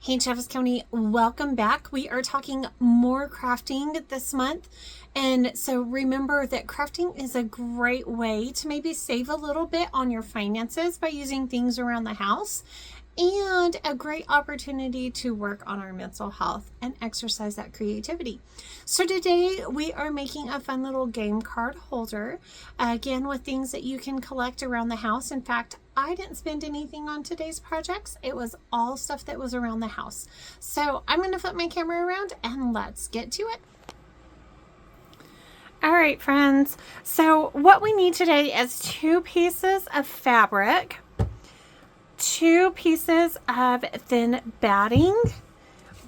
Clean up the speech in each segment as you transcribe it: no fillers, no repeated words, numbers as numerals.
Hey Travis County, welcome back. We are talking more crafting this month. And so remember that crafting is a great way to maybe save a little bit on your finances by using things around the house, and a great opportunity to work on our mental health and exercise that creativity. So today we are making a fun little game card holder, again with things that you can collect around the house. In fact, I didn't spend anything on today's projects. It was all stuff that was around the house. So I'm going to flip my camera around and let's get to it. All right, friends. So what we need today is 2 pieces of fabric, 2 pieces of thin batting.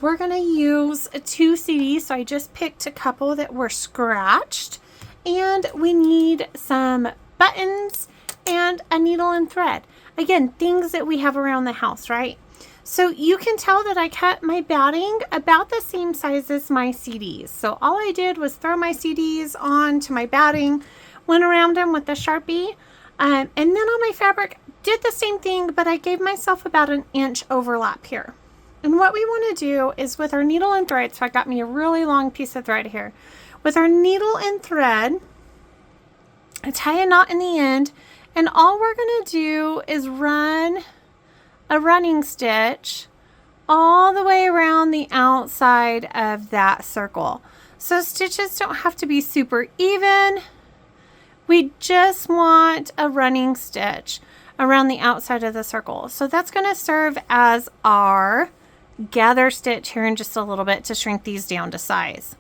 We're going to use 2 CDs, so I just picked a couple that were scratched. And we need some buttons and a needle and thread. Again, things that we have around the house, right? So you can tell that I cut my batting about the same size as my CDs. So all I did was throw my CDs onto my batting, went around them with the Sharpie, and then on my fabric, did the same thing, but I gave myself about an inch overlap here. And what we want to do is with our needle and thread, so I got me a really long piece of thread here. With our needle and thread, I tie a knot in the end, and all we're going to do is run a running stitch all the way around the outside of that circle. So stitches don't have to be super even. We just want a running stitch around the outside of the circle. So that's going to serve as our gather stitch here in just a little bit to shrink these down to size.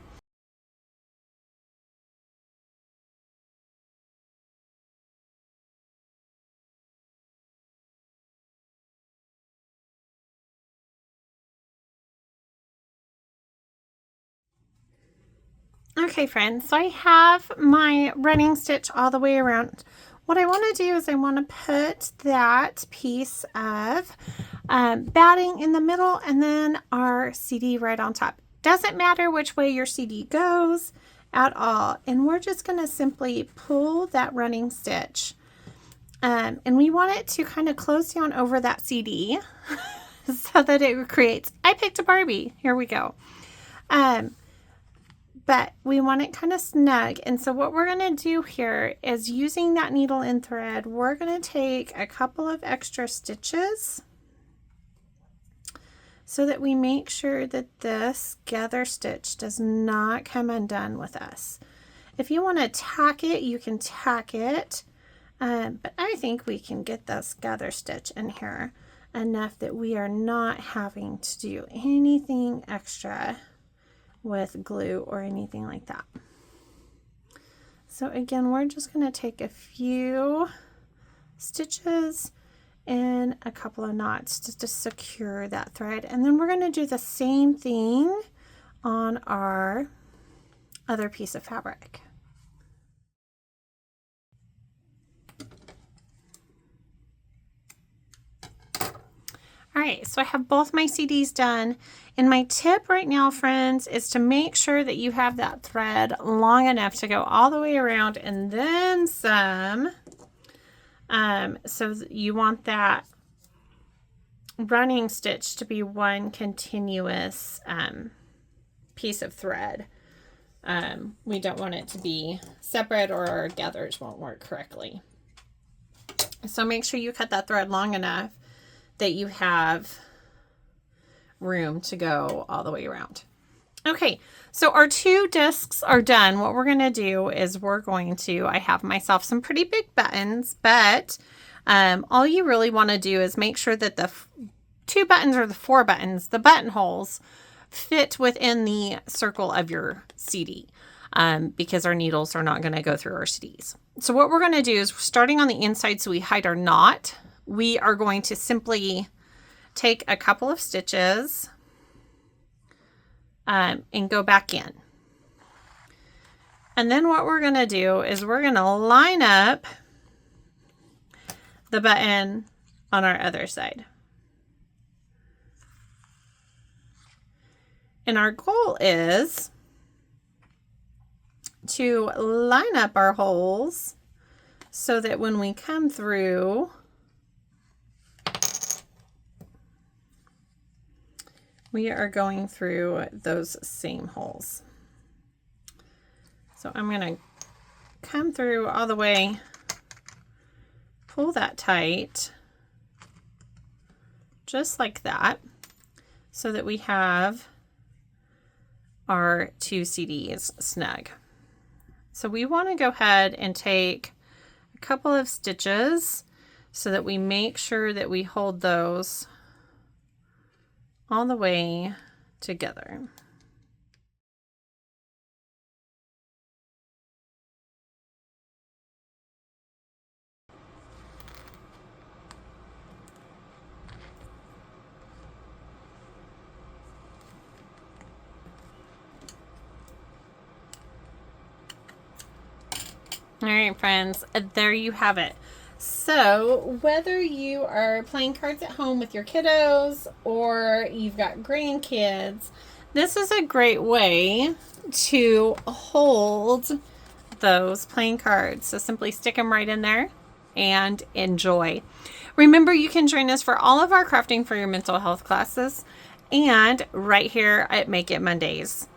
Okay, friends, so I have my running stitch all the way around. What I want to do is I want to put that piece of batting in the middle and then our CD right on top. Doesn't matter which way your CD goes at all. And we're just going to simply pull that running stitch. And we want it to kind of close down over that CD so that it creates, I picked a Barbie. Here we go. But we want it kind of snug. And so what we're going to do here is using that needle and thread, we're going to take a couple of extra stitches so that we make sure that this gather stitch does not come undone with us. If you want to tack it, you can tack it. But I think we can get this gather stitch in here enough that we are not having to do anything extra with glue or anything like that. So again, we're just going to take a few stitches and a couple of knots just to secure that thread, and then we're going to do the same thing on our other piece of fabric. All right, so I have both my CDs done. And my tip right now, friends, is to make sure that you have that thread long enough to go all the way around and then some. So you want that running stitch to be one continuous piece of thread. We don't want it to be separate or our gathers won't work correctly. So make sure you cut that thread long enough that you have room to go all the way around. Okay, so our 2 discs are done. What we're going to do is I have myself some pretty big buttons, but all you really want to do is make sure that the 2 buttons or the 4 buttons, the buttonholes, fit within the circle of your CD, because our needles are not going to go through our CDs. So what we're going to do is, starting on the inside so we hide our knot, we are going to simply take a couple of stitches and go back in. And then what we're going to do is we're going to line up the button on our other side. And our goal is to line up our holes so that when we come through, we are going through those same holes. So I'm going to come through all the way, pull that tight, just like that, so that we have our 2 CDs snug. So we want to go ahead and take a couple of stitches so that we make sure that we hold those all the way together. All right, friends, there you have it. So whether you are playing cards at home with your kiddos or you've got grandkids, this is a great way to hold those playing cards. So simply stick them right in there and enjoy. Remember, you can join us for all of our Crafting for Your Mental Health classes and right here at Make It Mondays.